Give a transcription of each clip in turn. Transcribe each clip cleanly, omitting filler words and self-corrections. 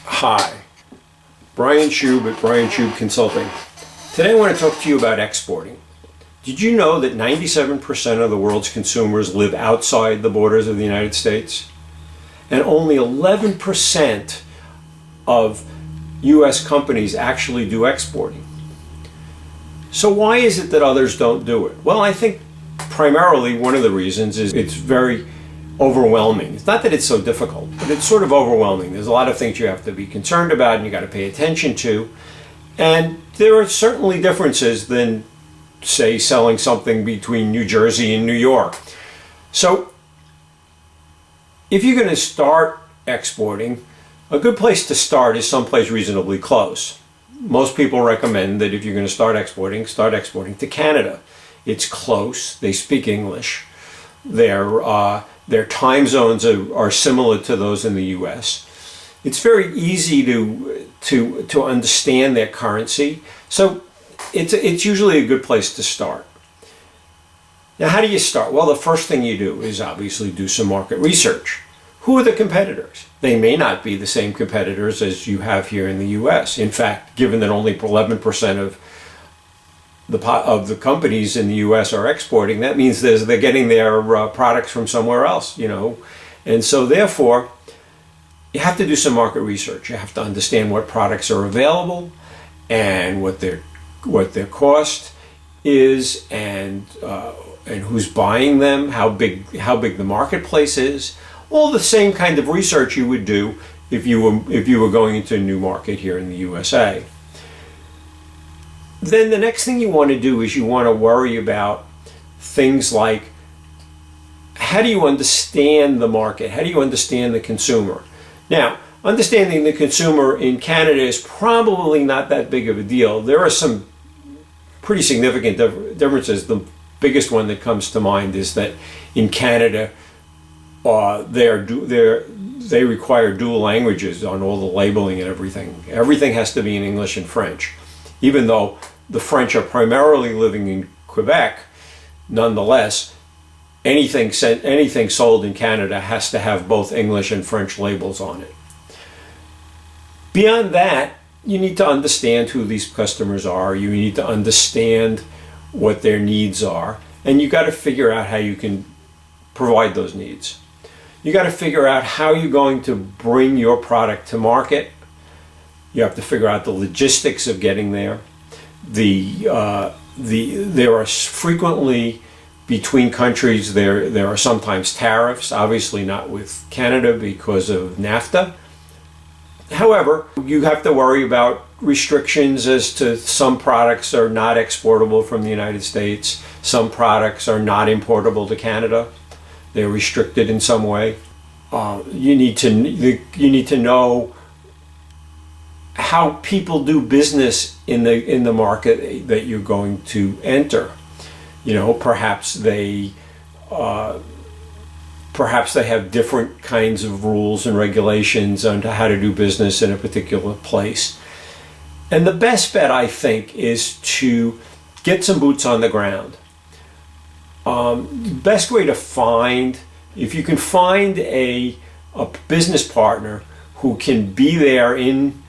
Hi, Brian Shube at Brian Shube Consulting. Today I want to talk to you about exporting. Did you know that 97% of the world's consumers live outside the borders of the United States? And only 11% of US companies actually do exporting. So why is it that others don't do it? Well, I think primarily one of the reasons is it's very overwhelming. It's not that it's so difficult, but it's sort of overwhelming. There's a lot of things you have to be concerned about and you got to pay attention to. And there are certainly differences than, say, selling something between New Jersey and New York. So if you're going to start exporting, a good place to start is someplace reasonably close. Most people recommend that if you're going to start exporting to Canada. It's close. They speak English. Their time zones are similar to those in the U.S. It's very easy to understand their currency. So it's usually a good place to start. Now, how do you start? Well, the first thing you do is obviously do some market research. Who are the competitors? They may not be the same competitors as you have here in the U.S. In fact, given that only 11% of the companies in the U.S. are exporting, that means they're getting their products from somewhere else, And so therefore, you have to do some market research. You have to understand what products are available and what their cost is and who's buying them, how big the marketplace is. All the same kind of research you would do if you were going into a new market here in the USA. Then the next thing you want to do is you want to worry about things like, how do you understand the market? How do you understand the consumer? Now, understanding the consumer in Canada is probably not that big of a deal. There are some pretty significant differences. The biggest one that comes to mind is that in Canada, they require dual languages on all the labeling and everything. Everything has to be in English and French. Even though the French are primarily living in Quebec, nonetheless, anything sold in Canada has to have both English and French labels on it. Beyond that, you need to understand who these customers are. You need to understand what their needs are, and you got to figure out how you can provide those needs. You got to figure out how you're going to bring your product to market. You have to figure out the logistics of getting there. There are frequently between countries there are sometimes tariffs. Obviously not with Canada because of NAFTA. However, you have to worry about restrictions as to some products are not exportable from the United States. Some products are not importable to Canada. They're restricted in some way. You need to know how people do business in the market that you're going to enter. Perhaps they have different kinds of rules and regulations on how to do business in a particular place. And the best bet, I think, is to get some boots on the ground. The best way to find, if you can find a business partner who can be there in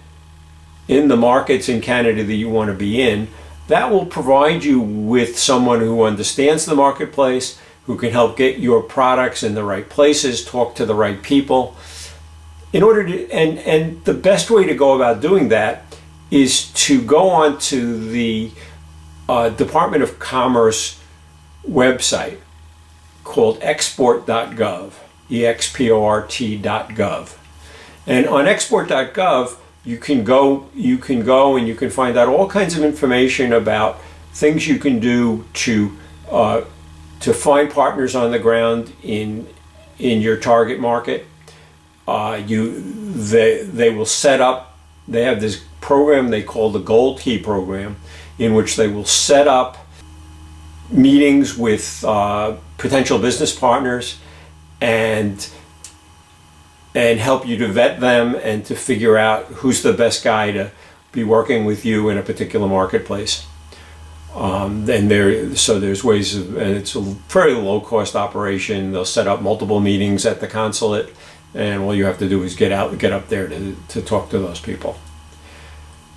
the markets in Canada that you want to be in, that will provide you with someone who understands the marketplace, who can help get your products in the right places, talk to the right people. And the best way to go about doing that is to go on to the Department of Commerce website called export.gov, export.gov. And on export.gov, you can go and you can find out all kinds of information about things you can do to find partners on the ground in your target market. They will set up. They have this program they call the Gold Key program, in which they will set up meetings with potential business partners and help you to vet them and to figure out who's the best guy to be working with you in a particular marketplace. There's ways of, and it's a very low cost operation. They'll set up multiple meetings at the consulate and all you have to do is get up there to talk to those people.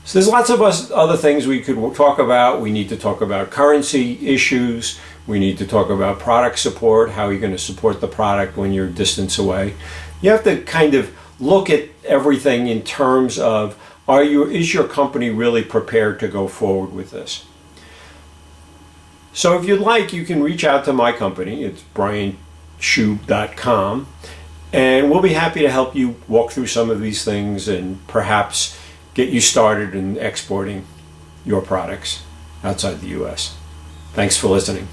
So there's lots of other things we could talk about. We need to talk about currency issues. We need to talk about product support, how you're going to support the product when you're distance away. You have to kind of look at everything in terms of, is your company really prepared to go forward with this? So if you'd like, you can reach out to my company. It's brianshube.com, and we'll be happy to help you walk through some of these things and perhaps get you started in exporting your products outside the U.S. Thanks for listening.